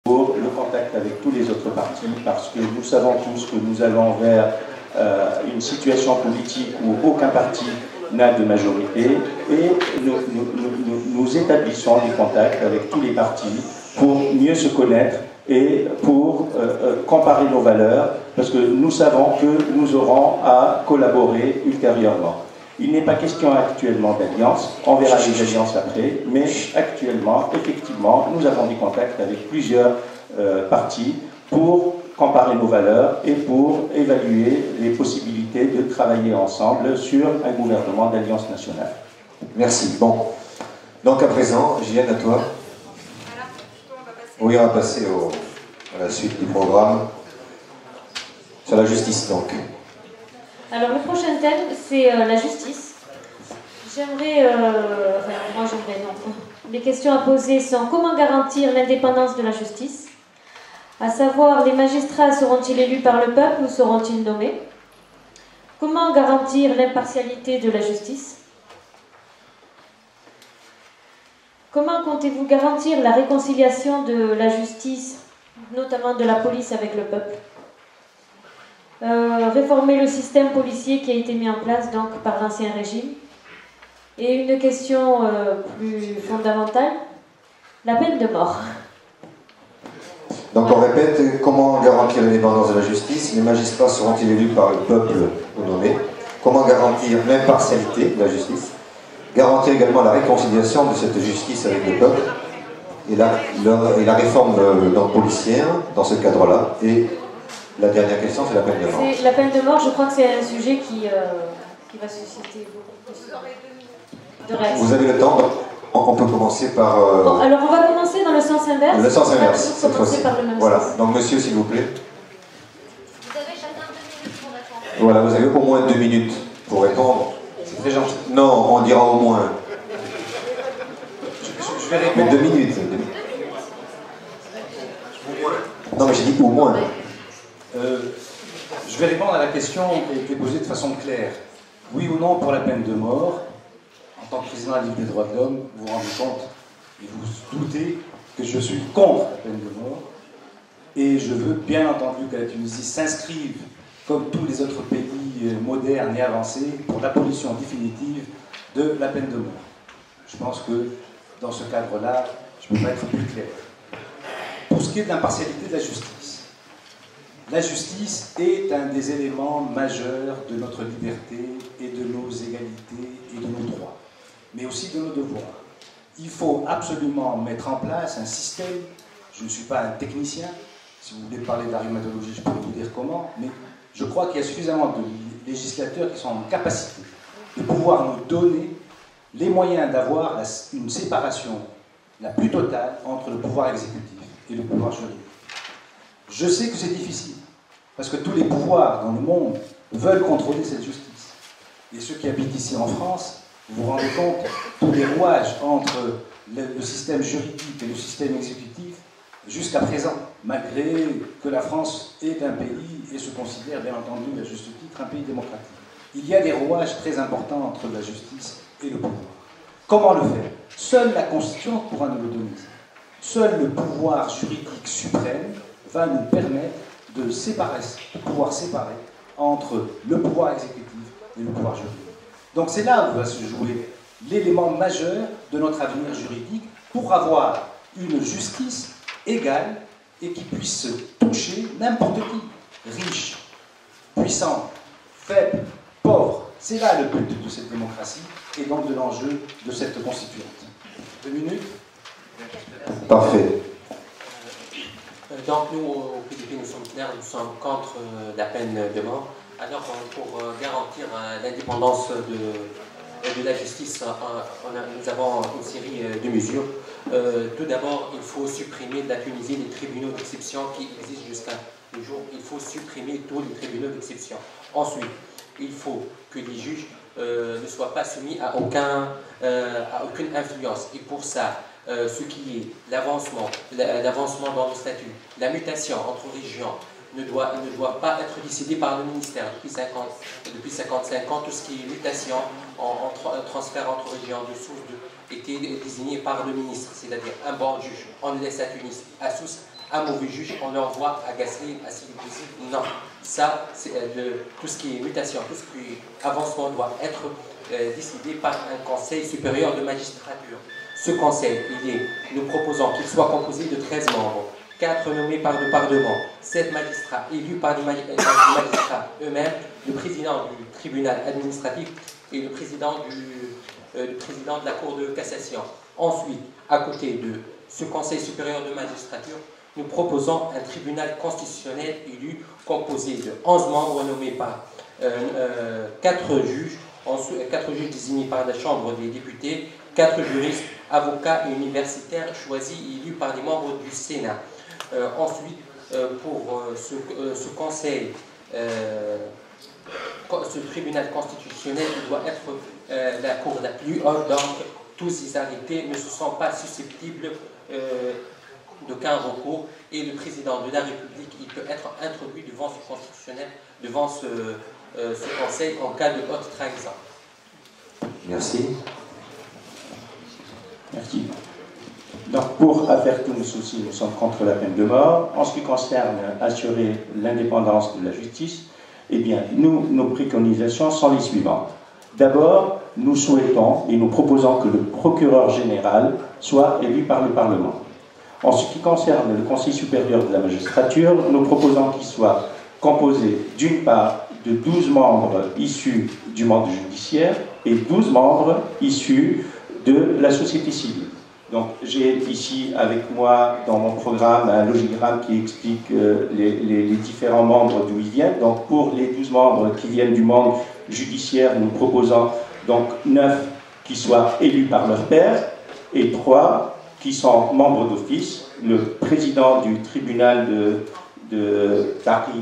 pour le contact avec tous les autres partis, parce que nous savons tous que nous allons vers une situation politique où aucun parti n'a de majorité, et nous établissons des contacts avec tous les partis pour mieux se connaître et pour comparer nos valeurs, parce que nous savons que nous aurons à collaborer ultérieurement. Il n'est pas question actuellement d'alliance, on verra les alliances après, mais actuellement, effectivement, nous avons des contacts avec plusieurs partis pour comparer nos valeurs et pour évaluer les possibilités de travailler ensemble sur un gouvernement d'alliance nationale. Merci. Bon. Donc à présent, Gilliane, à toi. Oui, on va passer à la suite du programme. Sur la justice, donc. Alors le prochain thème, c'est la justice. J'aimerais, non. Les questions à poser sont: comment garantir l'indépendance de la justice? À savoir, les magistrats seront-ils élus par le peuple ou seront-ils nommés? Comment garantir l'impartialité de la justice? Comment comptez-vous garantir la réconciliation de la justice, notamment de la police, avec le peuple? Réformer le système policier qui a été mis en place donc par l'ancien régime. Et une question plus fondamentale, la peine de mort. Donc on répète, comment garantir l'indépendance de la justice? Les magistrats seront-ils élus par le peuple ou nommés? Comment garantir l'impartialité de la justice? Garantir également la réconciliation de cette justice avec le peuple et la réforme policière dans ce cadre-là. Et la dernière question, c'est la peine de mort. La peine de mort, je crois que c'est un sujet qui va susciter beaucoup de réactions. Vous avez le temps, on peut commencer par... Bon, alors on va commencer dans le sens inverse. Le sens inverse, cette fois-ci. Voilà, sens. donc monsieur, s'il vous plaît. Vous avez chacun 2 minutes pour répondre. Voilà, vous avez au moins 2 minutes pour répondre. C'est très gentil. Non, on dira au moins. Je vais répondre. Mais 2 minutes. Non, mais j'ai dit au moins. Je vais répondre à la question qui a été posée de façon claire. Oui ou non pour la peine de mort? En tant que président de la Ligue des droits de l'homme, vous vous rendez compte et vous doutez que je suis contre la peine de mort. Et je veux bien entendu que la Tunisie s'inscrive, comme tous les autres pays modernes et avancés, pour l'abolition définitive de la peine de mort. Je pense que dans ce cadre-là, je ne peux pas être plus clair. Pour ce qui est de l'impartialité de la justice est un des éléments majeurs de notre liberté et de nos égalités et de nos droits, mais aussi de nos devoirs. Il faut absolument mettre en place un système. Je ne suis pas un technicien. Si vous voulez parler de la rhumatologie, je pourrais vous dire comment, mais je crois qu'il y a suffisamment de législateurs qui sont en capacité de pouvoir nous donner les moyens d'avoir une séparation la plus totale entre le pouvoir exécutif et le pouvoir juridique. Je sais que c'est difficile, parce que tous les pouvoirs dans le monde veulent contrôler cette justice. Et ceux qui habitent ici en France, vous vous rendez compte, tous les rouages entre le système juridique et le système exécutif, jusqu'à présent, malgré que la France est un pays et se considère bien entendu à juste titre un pays démocratique. Il y a des rouages très importants entre la justice et le pouvoir. Comment le faire? Seule la Constitution pourra nous le donner. Seul le pouvoir juridique suprême va nous permettre de pouvoir séparer entre le pouvoir exécutif et le pouvoir juridique. Donc c'est là où va se jouer l'élément majeur de notre avenir juridique pour avoir une justice égale et qui puisse toucher n'importe qui, riche, puissant, faible, pauvre. C'est là le but de cette démocratie et donc de l'enjeu de cette constituante. 2 minutes. Parfait. Donc nous, au PDP, nous sommes clairs, nous sommes contre la peine de mort. Alors pour garantir l'indépendance de la justice, nous avons une série de mesures. Tout d'abord, il faut supprimer de la Tunisie les tribunaux d'exception qui existent jusqu'à nos jours. Il faut supprimer tous les tribunaux d'exception. Ensuite, il faut que les juges ne soient pas soumis à aucune influence. Et pour ça, ce qui est l'avancement dans le statut, la mutation entre régions ne doit pas être décidé par le ministère. Depuis 55 ans, tout ce qui est mutation en transfert entre régions de source était désigné par le ministre, c'est-à-dire un bon juge. On laisse à Tunis, à Sousse, un mauvais juge, on l'envoie à Gaceline, à Sidi Bouzid. Non, ça, c'est tout ce qui est mutation, tout ce qui est avancement doit être décidé par un conseil supérieur de magistrature. Ce conseil, nous proposons qu'il soit composé de 13 membres, 4 nommés par le Parlement, 7 magistrats élus par les magistrats eux-mêmes, le président du tribunal administratif et le président de la Cour de cassation. Ensuite, à côté de ce Conseil supérieur de magistrature, nous proposons un tribunal constitutionnel élu composé de 11 membres nommés par 4 juges, 4 juges désignés par la Chambre des députés, 4 juristes, avocats et universitaires choisis et élus par les membres du Sénat. Ensuite, pour ce conseil, ce tribunal constitutionnel doit être la cour la plus haute, donc tous ces arrêtés ne sont pas susceptibles d'aucun recours et le président de la République il peut être introduit devant ce constitutionnel, devant ce conseil en cas de haute trahison. Merci. Merci. Donc, pour affaire tous nos soucis, nous sommes contre la peine de mort. En ce qui concerne assurer l'indépendance de la justice, eh bien, nos préconisations sont les suivantes. D'abord, nous souhaitons et nous proposons que le procureur général soit élu par le Parlement. En ce qui concerne le Conseil supérieur de la magistrature, nous proposons qu'il soit composé d'une part de 12 membres issus du monde judiciaire et 12 membres issus de la société civile. Donc j'ai ici avec moi dans mon programme un logigramme qui explique les différents membres d'où ils viennent. Donc pour les 12 membres qui viennent du monde judiciaire, nous proposons donc 9 qui soient élus par leur père et 3 qui sont membres d'office, le président du tribunal de Paris,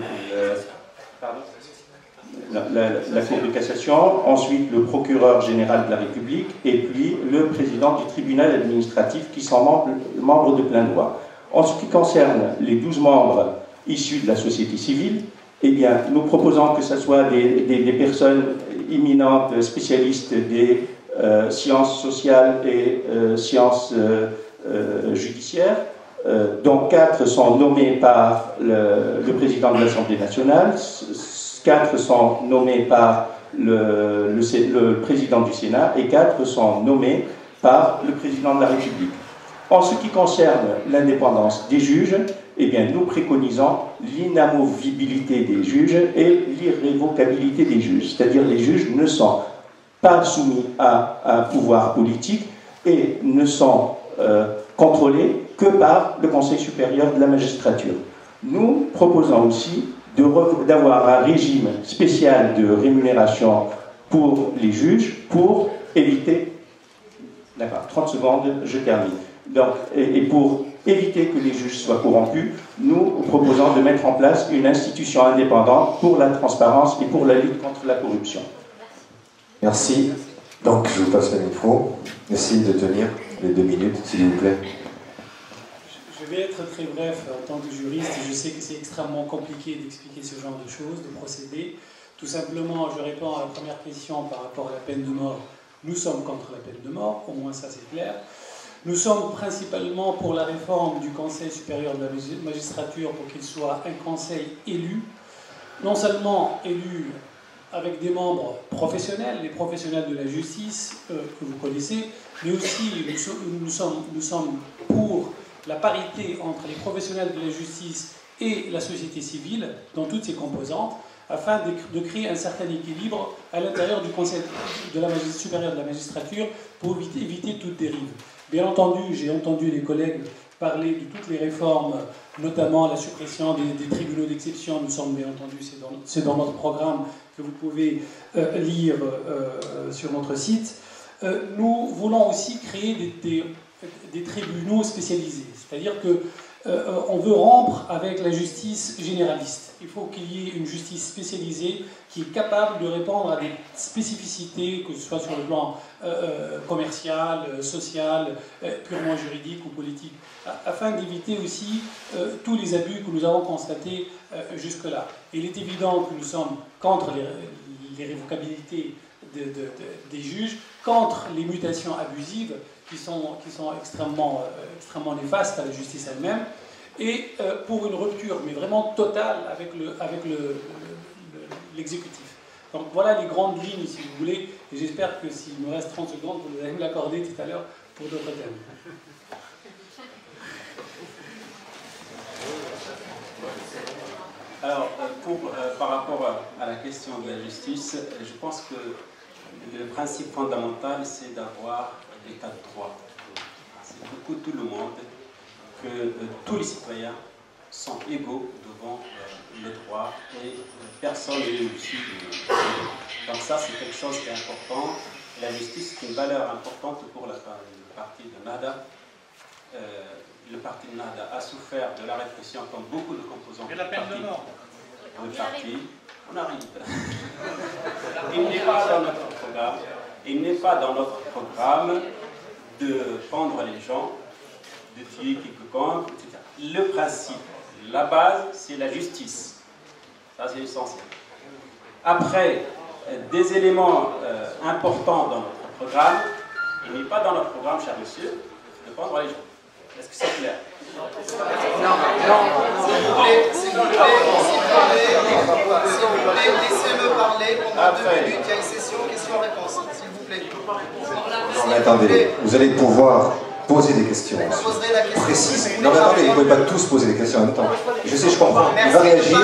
la Cour de cassation, ensuite le procureur général de la République et puis le président du tribunal administratif qui sont membres de plein droit. En ce qui concerne les 12 membres issus de la société civile, eh bien, nous proposons que ce soit des personnes éminentes, spécialistes des sciences sociales et sciences judiciaires, dont 4 sont nommés par le président de l'Assemblée nationale, 4 sont nommés par le président du Sénat et 4 sont nommés par le président de la République. En ce qui concerne l'indépendance des juges, eh bien, nous préconisons l'inamovibilité des juges et l'irrévocabilité des juges. C'est-à-dire les juges ne sont pas soumis à un pouvoir politique et ne sont contrôlés que par le Conseil supérieur de la magistrature. Nous proposons aussi d'avoir un régime spécial de rémunération pour les juges pour éviter... D'accord, 30 secondes, je termine. Donc, et pour éviter que les juges soient corrompus, nous proposons de mettre en place une institution indépendante pour la transparence et pour la lutte contre la corruption. Merci. Donc, je vous passe le micro. Essayez de tenir les 2 minutes, s'il vous plaît. Je vais être très bref en tant que juriste. Je sais que c'est extrêmement compliqué d'expliquer ce genre de choses, de procéder. Tout simplement, je réponds à la première question par rapport à la peine de mort. Nous sommes contre la peine de mort, au moins ça c'est clair. Nous sommes principalement pour la réforme du Conseil supérieur de la magistrature pour qu'il soit un conseil élu, non seulement élu avec des membres professionnels, les professionnels de la justice que vous connaissez, mais aussi nous sommes pour la parité entre les professionnels de la justice et la société civile dans toutes ses composantes, afin de créer un certain équilibre à l'intérieur du Conseil supérieur de la magistrature pour éviter toute dérive. Bien entendu, j'ai entendu les collègues parler de toutes les réformes, notamment la suppression des tribunaux d'exception. Nous sommes bien entendu, c'est dans notre programme que vous pouvez lire sur notre site. Nous voulons aussi créer des tribunaux spécialisés, c'est-à-dire que on veut rompre avec la justice généraliste. Il faut qu'il y ait une justice spécialisée qui est capable de répondre à des spécificités, que ce soit sur le plan commercial, social, purement juridique ou politique, afin d'éviter aussi tous les abus que nous avons constatés jusque-là. Il est évident que nous sommes contre les révocabilités des juges, contre les mutations abusives qui sont extrêmement néfastes à la justice elle-même. et pour une rupture, mais vraiment totale, avec l'exécutif. Donc voilà les grandes lignes, si vous voulez, et j'espère que s'il me reste 30 secondes, vous allez me l'accorder tout à l'heure pour d'autres thèmes. Alors, par rapport à la question de la justice, je pense que le principe fondamental, c'est d'avoir l'état de droit. C'est pour tout le monde, que tous les citoyens sont égaux devant le droit et personne n'est au-dessus du droit. Donc ça, c'est quelque chose qui est important. La justice, c'est une valeur importante pour le parti de Nahda. Le parti de Nahda a souffert de la répression comme beaucoup de composants du parti. On arrive. Il n'est pas dans notre programme. Il n'est pas dans notre programme de prendre les gens, de tuer quiconque, etc. Le principe, la base, c'est la justice. Ça, c'est essentiel. Après, des éléments importants dans notre programme, il n'est pas dans notre programme, cher monsieur, de prendre les gens. Est-ce que c'est clair? Non. S'il vous plaît, laissez-le parler pendant 2 minutes. Il y a une session questions-réponses. S'il vous plaît. Non, mais attendez, vous allez pouvoir poser des questions précises. Non, mais attendez, vous ne pouvez pas tous poser des questions en même temps. Je sais, je comprends. Il va réagir.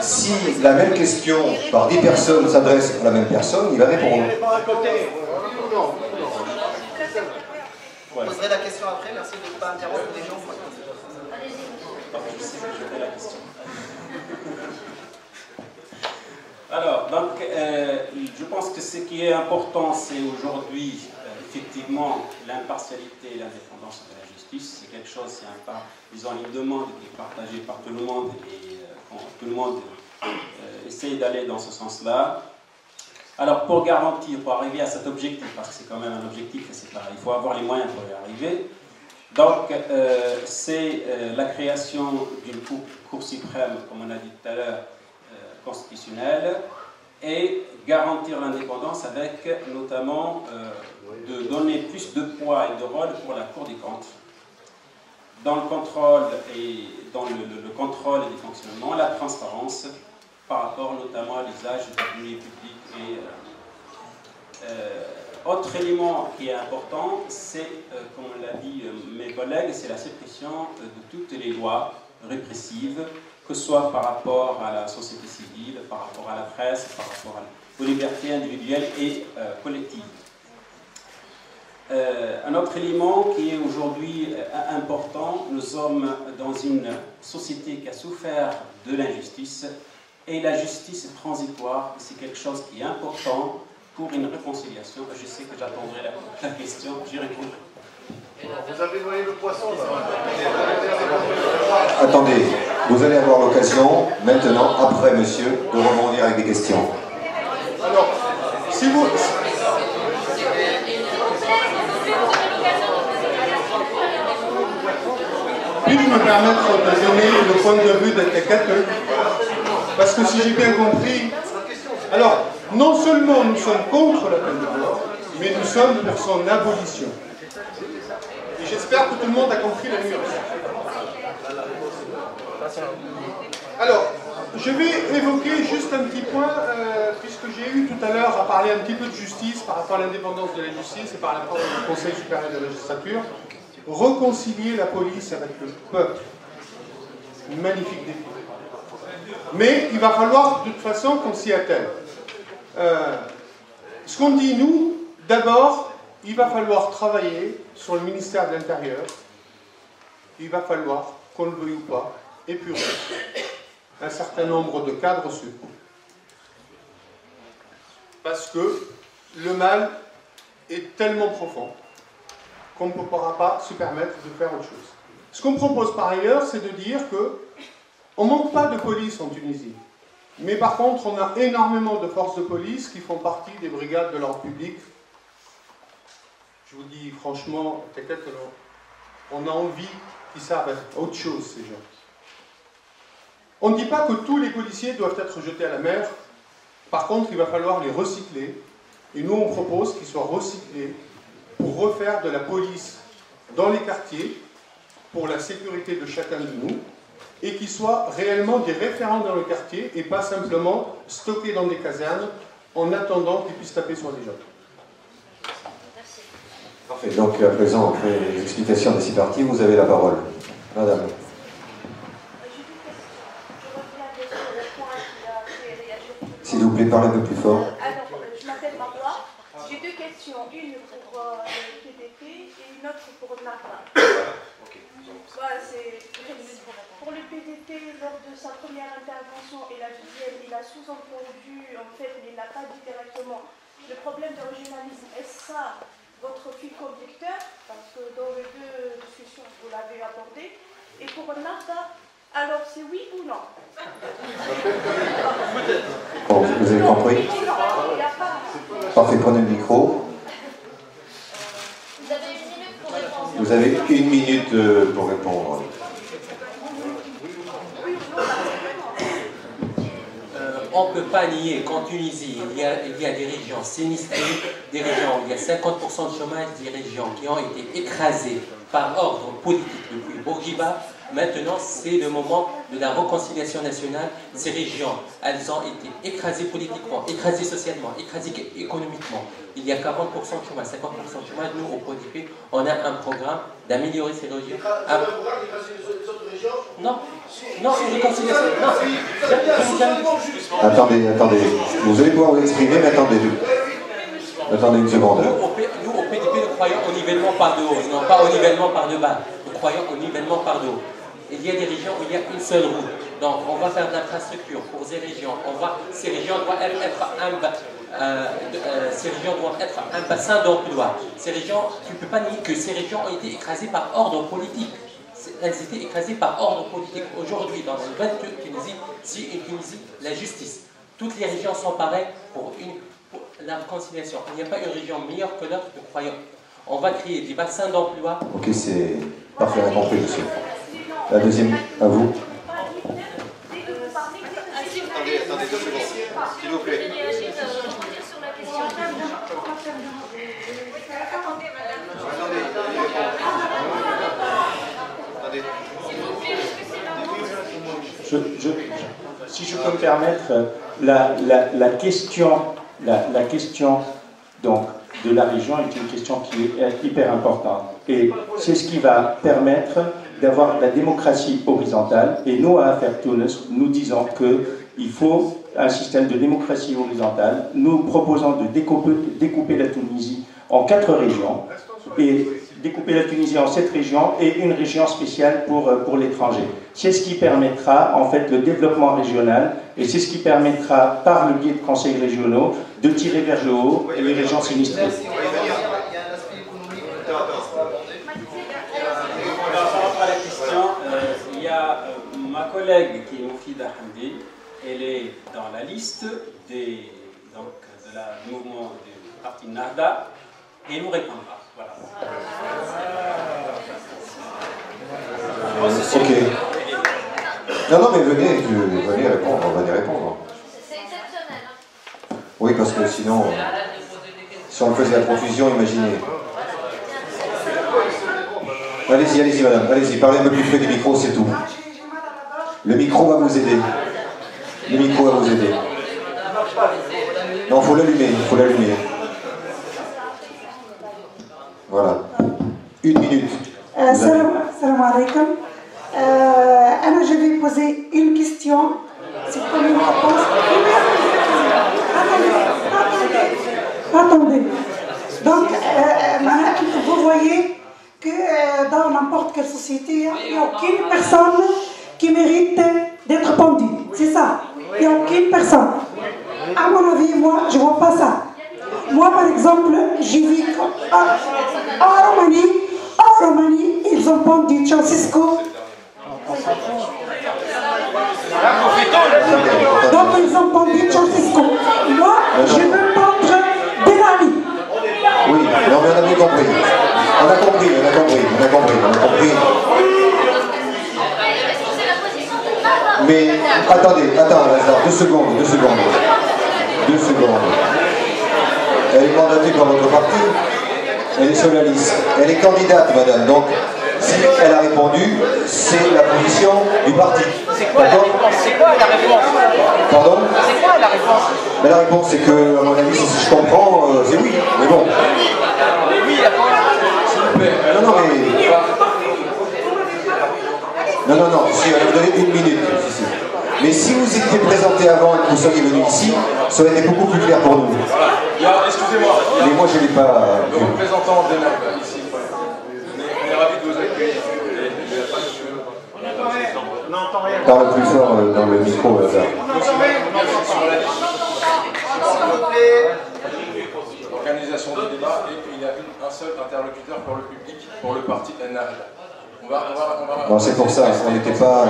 Si la même question par 10 personnes s'adresse à la même personne, il va répondre. Vous poserez la question après, merci de ne pas interrompre les gens. Alors, donc, je pense que ce qui est important, c'est aujourd'hui, effectivement, l'impartialité et l'indépendance de la justice. C'est quelque chose, disons, une demande qui est partagée par tout le monde et tout le monde essaye d'aller dans ce sens-là. Alors, pour arriver à cet objectif, parce que c'est quand même un objectif, et c'est pareil, il faut avoir les moyens pour y arriver. Donc, c'est la création d'une Cour suprême, comme on a dit tout à l'heure, constitutionnelle, et garantir l'indépendance avec notamment de donner plus de poids et de rôle pour la Cour des comptes. Dans le contrôle et dans le contrôle et le fonctionnement, la transparence par rapport notamment à l'usage des deniers publics. Autre élément qui est important, c'est, comme l'a dit mes collègues, c'est la suppression de toutes les lois répressives, que ce soit par rapport à la société civile, par rapport à la presse, par rapport aux libertés individuelles et collectives. Un autre élément qui est aujourd'hui important, nous sommes dans une société qui a souffert de l'injustice, et la justice transitoire, c'est quelque chose qui est important pour une réconciliation. Je sais que j'attendrai la question, j'y répondrai. Vous avez noyé le poisson là. Attendez, vous allez avoir l'occasion, maintenant, après monsieur, de rebondir avec des questions. Alors, si vous... Puis-je me permettre de donner le point de vue de quelqu'un? Parce que si j'ai bien compris... Alors, non seulement nous sommes contre la peine de mort, mais nous sommes pour son abolition. Et j'espère que tout le monde a compris la nuance. Alors, je vais évoquer juste un petit point, puisque j'ai eu tout à l'heure à parler un petit peu de justice par rapport à l'indépendance de la justice et par rapport au Conseil supérieur de la magistrature. Réconcilier la police avec le peuple. Une magnifique défi. Mais il va falloir de toute façon qu'on s'y attelle. Ce qu'on dit, nous, d'abord, il va falloir travailler sur le ministère de l'Intérieur. Il va falloir, qu'on le veuille ou pas, épurer un certain nombre de cadres sup. Parce que le mal est tellement profond qu'on ne pourra pas se permettre de faire autre chose. Ce qu'on propose par ailleurs, c'est de dire qu'on ne manque pas de police en Tunisie. Mais par contre, on a énormément de forces de police qui font partie des brigades de l'ordre public. Je vous dis franchement, peut-être qu'on a envie qu'ils savent autre chose, ces gens. On ne dit pas que tous les policiers doivent être jetés à la mer. Par contre, il va falloir les recycler. Et nous, on propose qu'ils soient recyclés pour refaire de la police dans les quartiers, pour la sécurité de chacun de nous et qui soient réellement des référents dans le quartier et pas simplement stockés dans des casernes en attendant qu'ils puissent taper sur les gens. Parfait. Donc à présent, après les explications des 6 parties, vous avez la parole. Madame. S'il vous plaît, parlez un peu plus fort. Alors, je m'appelle Marois. J'ai 2 questions, une pour le PDP et une autre pour Narda. Voilà, pour le PDP, lors de sa première intervention et la deuxième, il a sous-entendu, en fait, mais il n'a pas dit directement, le problème de régionalisme. Est-ce ça votre fil conducteur? Parce que dans les 2 discussions, vous l'avez abordé. Et pour Narda, alors c'est oui ou non? Bon, vous avez compris? Parfait, prenez le micro. Vous avez 1 minute pour répondre. Vous avez 1 minute pour répondre. On ne peut pas nier qu'en Tunisie, il y a des régions sinistrées, des régions où il y a 50% de chômage, des régions qui ont été écrasées par ordre politique depuis Bourguiba. Maintenant, c'est le moment de la réconciliation nationale. Ces régions, elles ont été écrasées politiquement, écrasées socialement, écrasées économiquement. Il y a 40% de chômage, 50% de chômage. Nous, au PODP, on a un programme d'améliorer ces régions. Non, non, une réconciliation. Non, attendez. Vous allez pouvoir vous exprimer, mais attendez. Attendez une seconde. Nous, au PDP, nous croyons au nivellement par de haut, non pas au nivellement par de bas. Nous croyons au nivellement par de haut. Il y a des régions où il y a une seule route. Donc, on va faire de l'infrastructure pour ces régions. Ces régions doivent être un bassin d'emploi. Ces régions, tu ne peux pas nier que ces régions ont été écrasées par ordre politique. Elles étaient écrasées par ordre politique. Aujourd'hui, dans une nouvelle Tunisie, si une Tunisie, la justice. Toutes les régions sont pareilles pour la réconciliation. Il n'y a pas une région meilleure que l'autre, nous croyons. On va créer des bassins d'emploi. Ok, c'est parfait, on a compris, monsieur. La deuxième, à vous. Attendez 2 secondes, s'il vous plaît. Sur la question. Attendez, madame. Si je peux me permettre, la question donc, de la région est une question qui est hyper importante. Et c'est ce qui va permettre d'avoir la démocratie horizontale. Et nous, à Affaires Tunis, nous disons qu'il faut un système de démocratie horizontale. Nous proposons de découper la Tunisie en 4 régions et découper la Tunisie en 7 régions et une région spéciale pour l'étranger. C'est ce qui permettra en fait le développement régional et c'est ce qui permettra par le biais de conseils régionaux de tirer vers le haut les régions sinistrées. Il y a ma collègue qui est Moufida Hamdi, elle est dans la liste de la mouvement du parti Narda et elle nous répondra. Voilà. Ok. Non, mais venez répondre, on va y répondre. C'est exceptionnel. Oui, parce que sinon, si on le faisait à profusion, imaginez. Allez-y, madame, allez-y, parlez un peu plus près du micro, c'est tout. Le micro va vous aider. Le micro va vous aider. Non, il faut l'allumer, Voilà. 1 minute. Salam alaikum. Je vais poser une question. C'est comme une réponse. Attendez. Donc, vous voyez que dans n'importe quelle société, il n'y a aucune personne qui mérite d'être pendue. C'est ça. Il n'y a aucune personne. À mon avis, moi, je ne vois pas ça. Moi, par exemple, je vis en Roumanie. En Roumanie, ils ont pendu Ceausescu. Donc, ils ont pendu Ceausescu. Moi, je veux pendre Ben Ali. Oui, non, mais on a bien compris. On a compris. Mais attendez, 2 secondes. Elle est mandatée par votre parti. Elle est sur la liste. Elle est candidate, madame. Donc, Si elle a répondu, c'est la position du parti. C'est quoi la réponse? C'est quoi la réponse? Pardon? C'est quoi la réponse? Mais la réponse, c'est que, à mon avis, si je comprends, c'est oui. Mais bon. Oui, d'accord. Non, non, mais... Non, si, elle m'a donné 1 minute. Mais si vous étiez présenté avant et que vous seriez venu ici, ça aurait été beaucoup plus clair pour nous. Excusez-moi. Mais moi, je ne l'ai pas... Le représentant d'ENAB, ici. On est ravis de vous accueillir. On n'entend rien. Parle plus fort dans le micro, là. S'il vous plaît. Organisation du débat, et puis il y a un seul interlocuteur pour le public, pour le parti ENAB. Bon, c'est pour ça, on n'était pas...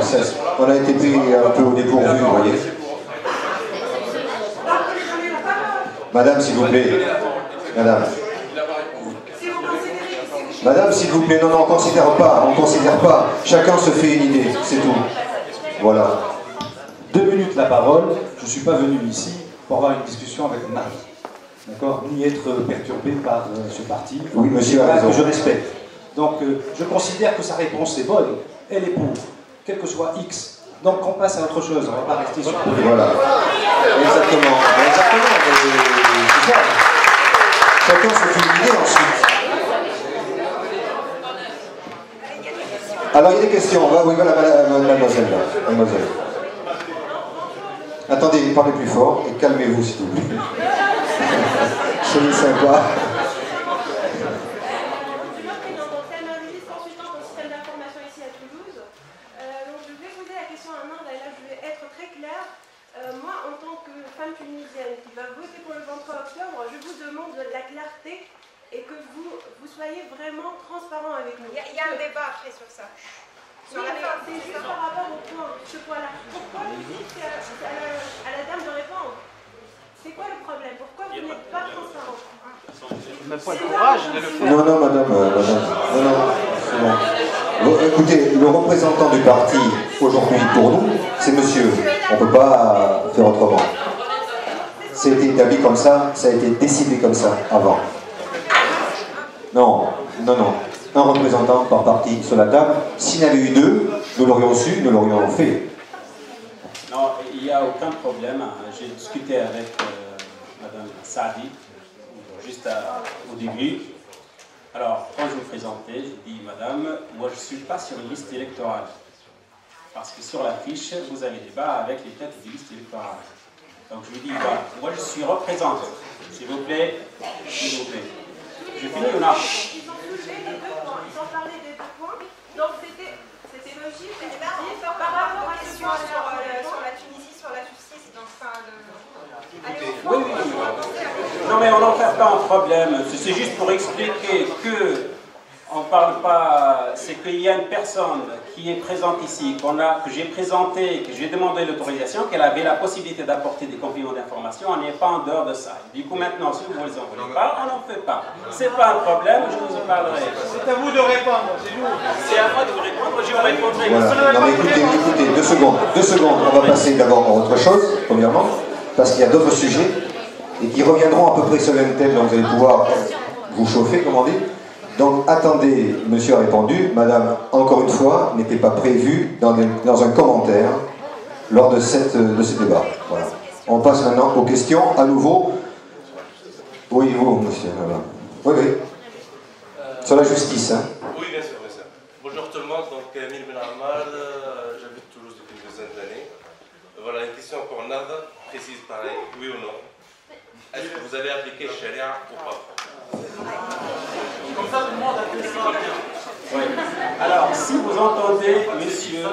On a été pris un peu au dépourvu, vous voyez. Madame, s'il vous plaît. Madame. Madame, s'il vous plaît. Non, on ne considère pas. Chacun se fait une idée, c'est tout. Voilà. 2 minutes la parole. Je ne suis pas venu ici pour avoir une discussion avec Marie. D'accord? Ni être perturbé par ce parti. Oui, monsieur a raison. Que je respecte. Donc, je considère que sa réponse est bonne. Elle est pour, quel que soit X. Donc, on passe à autre chose. On ne va pas rester sur le problème. Voilà. Exactement. Exactement. C'est ça. Chacun se fait une idée ensuite. Alors, il y a des questions. Oui, voilà, mademoiselle. Là. Mademoiselle. Attendez, parlez plus fort et calmez-vous, s'il vous plaît. Soyez sympa. Moi, en tant que femme tunisienne qui va voter pour le 23 octobre, je vous demande de la clarté et que vous soyez vraiment transparent avec nous. Il y a un débat après sur ça. C'est juste par rapport au point, ce point-là. Pourquoi vous dites à la dame de répondre? C'est quoi le problème? Pourquoi vous n'êtes pas transparent? Même pas le courage de le faire. Non, madame. Non, c'est bon. Bon, écoutez, le représentant du parti aujourd'hui pour nous, c'est monsieur. On ne peut pas faire autrement. C'est établi comme ça a été décidé comme ça avant. Non. Un représentant par parti sur la table. S'il y en avait eu 2, nous l'aurions su, nous l'aurions fait. Non, il n'y a aucun problème. J'ai discuté avec Madame Saadi, juste au début. Alors, quand je me présentais, j'ai dit, Madame, moi je ne suis pas sur une liste électorale. Parce que sur la fiche, vous avez débat avec les têtes des listes électorales. Donc je lui dis, voilà, moi je suis représentant. S'il vous plaît, s'il vous plaît. J'ai fini ou non? Ils ont soulevé les 2 points, ils ont parlé des 2 points. Donc c'était logique, c'était par rapport à ce point sur la Tunisie, sur la justice, dans ce cas de... Oui. Non mais on n'en fait pas un problème, c'est juste pour expliquer que on ne parle pas, c'est qu'il y a une personne qui est présente ici, que j'ai présenté, que j'ai demandé l'autorisation, qu'elle avait la possibilité d'apporter des compléments d'information, on n'est pas en dehors de ça. Du coup maintenant, si vous ne les envoyez pas, on n'en fait pas. C'est pas un problème, je vous en parlerai. C'est à vous de répondre, c'est nous. C'est à moi de vous répondre, je vous répondrai. Voilà. Non mais écoutez, 2 secondes. 2 secondes, on va passer d'abord à autre chose, premièrement, parce qu'il y a d'autres sujets, et qui reviendront à peu près sur le même thème, donc vous allez pouvoir vous chauffer, comme on dit. Donc attendez, monsieur a répondu, madame, encore une fois, n'était pas prévu dans un commentaire lors de ce débat. Voilà. On passe maintenant aux questions, à nouveau. Oui, vous, monsieur. Oui. Sur la justice, hein. Oui, bien sûr. Bonjour tout le monde, donc Emile Ben Ammar, j'habite Toulouse depuis une dizaine d'années. Voilà, une question pour Nada, précise pareil, oui ou non. Est-ce que vous allez appliquer Sharia ou pas? Comme ça, tout le monde a fait ça. Oui. Alors, si vous entendez, monsieur,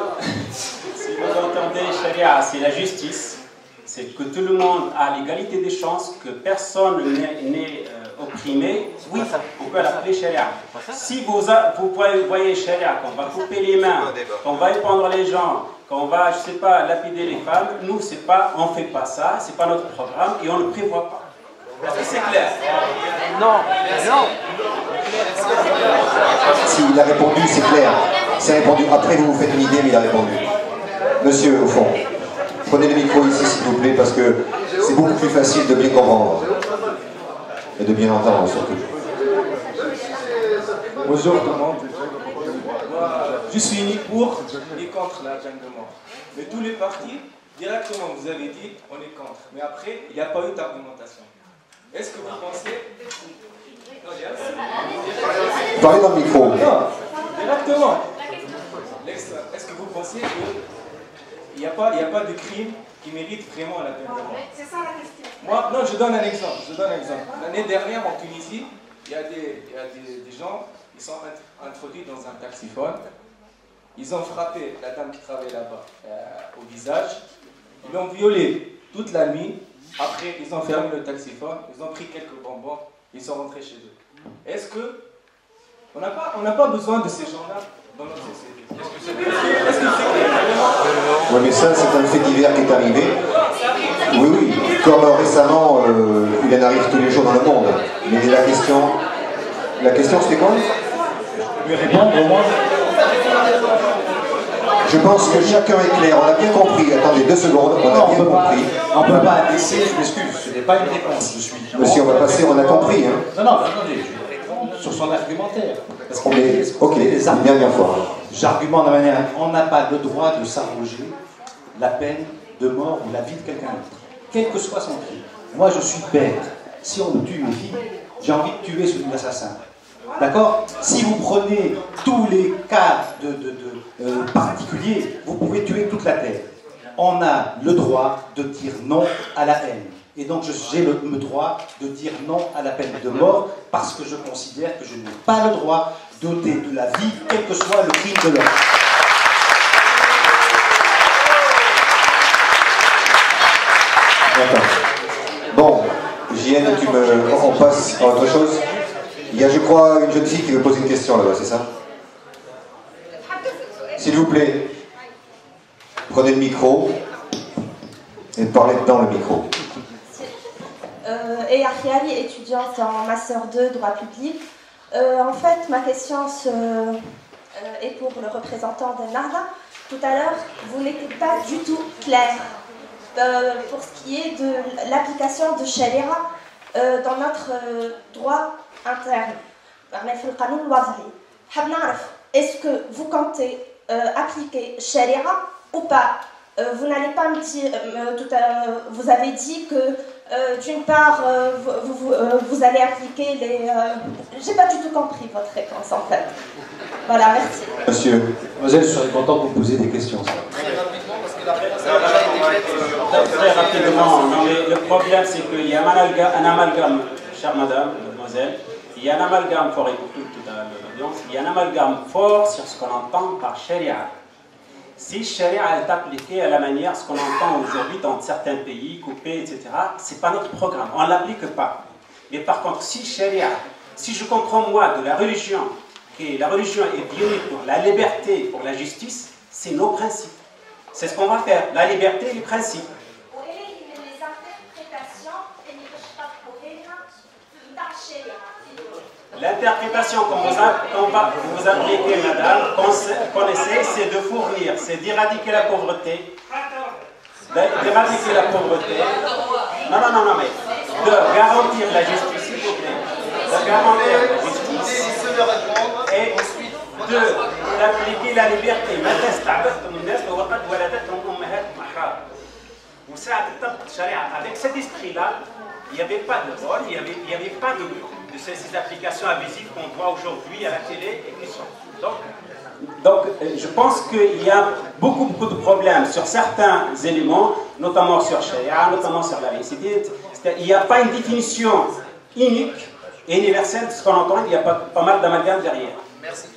si vous entendez Sharia, c'est la justice, c'est que tout le monde a l'égalité des chances, que personne n'est opprimé, oui, on peut l'appeler Sharia. Si vous voyez Sharia, qu'on va couper les mains, qu'on va épandre les gens, qu'on va, je ne sais pas, lapider les femmes, nous, on ne fait pas ça, c'est pas notre programme et on ne prévoit pas. Est-ce que c'est clair? Non. Si, il a répondu, c'est clair. C'est répondu. Après, vous vous faites une idée, mais il a répondu. Monsieur, au fond, prenez le micro ici, s'il vous plaît, parce que c'est beaucoup plus facile de bien comprendre. Et de bien entendre, surtout. Bonjour tout le monde. qui se unit pour et contre la peine de mort. Mais tous les partis, directement, vous avez dit, on est contre. Mais après, il n'y a pas eu d'argumentation. Est-ce que vous pensez... Parlez dans le micro. Non, directement. Est-ce que vous pensez qu'il n'y a pas de crime qui mérite vraiment la peine de mort? C'est ça la question. Moi, non, je donne un exemple. L'année dernière, en Tunisie, il y a des gens qui sont introduits dans un taxiphone. Ils ont frappé la dame qui travaillait là-bas au visage. Ils l'ont violée toute la nuit. Après, ils ont fermé le taxiphone. Ils ont pris quelques bonbons. Ils sont rentrés chez eux. Est-ce que on n'a pas besoin de ces gens-là dans notre société? Est-ce que c'est Oui, mais ça, c'est un fait divers qui est arrivé. Oui, oui. Comme récemment, il en arrive tous les jours dans le monde. Mais la question c'était quoi? Je vais répondre au moins. Je pense que chacun est clair. On a bien compris. Attendez 2 secondes. On a bien compris. On ne peut pas laisser, je m'excuse, ce n'est pas une réponse. Je suis. Monsieur, on va passer, on a compris. Hein. Non, attendez, je vais répondre sur son argumentaire. Parce ok, une dernière fois. J'argumente de manière, on n'a pas le droit de s'arroger la peine de mort ou la vie de quelqu'un d'autre, quel que soit son crime. Moi, je suis bête. Si on me tue mes filles, j'ai envie de tuer celui de l'assassin. D'accord? Si vous prenez tous les cas particuliers, vous pouvez tuer toute la terre. On a le droit de dire non à la haine. Et donc j'ai le droit de dire non à la peine de mort parce que je considère que je n'ai pas le droit d'ôter de la vie, quel que soit le crime de l'homme. D'accord. Bon, JN, on passe à autre chose. Il y a, je crois, une jeune fille qui veut poser une question là-bas, c'est ça? S'il vous plaît, prenez le micro et parlez dans le micro. Et Ariali, étudiante en Master 2, droit public. En fait, ma question est pour le représentant de Narda. Tout à l'heure, vous n'étiez pas du tout clair pour ce qui est de l'application de Sharia dans notre droit interne. Est-ce que vous comptez appliquer Sharia ou pas? Vous n'allez pas me dire, vous avez dit que d'une part vous allez appliquer les... J'ai pas du tout compris votre réponse en fait. Voilà, merci. Monsieur. Mademoiselle, je serais content de vous poser des questions. Très rapidement, non, mais le problème c'est qu'il y a un amalgame, chère madame, mademoiselle, il y a un amalgame fort, et pour toute l'audience, il y a un amalgame fort sur ce qu'on entend par Sharia. Si Sharia est appliquée à la manière ce qu'on entend aujourd'hui dans certains pays, coupé, etc., c'est pas notre programme, on ne l'applique pas. Mais par contre, si Sharia, si je comprends moi de la religion, que la religion est violée pour la liberté, pour la justice, c'est nos principes. C'est ce qu'on va faire, la liberté et les principes. L'interprétation qu'on vous appliquez, madame, connaissez, c'est de fournir, c'est d'éradiquer la pauvreté. D'éradiquer la pauvreté. Non, mais de garantir la justice, s'il vous plaît. De garantir la justice. Et d'appliquer la liberté. Avec cet esprit-là, il n'y avait pas de rôle, il n'y avait pas de ces applications abusives qu'on voit aujourd'hui à la télé et qui sont. Donc, je pense qu'il y a beaucoup de problèmes sur certains éléments, notamment sur Sharia, notamment sur la laïcité. Il n'y a pas une définition unique et universelle de ce qu'on entend, il y a pas mal d'amalgame derrière. Merci.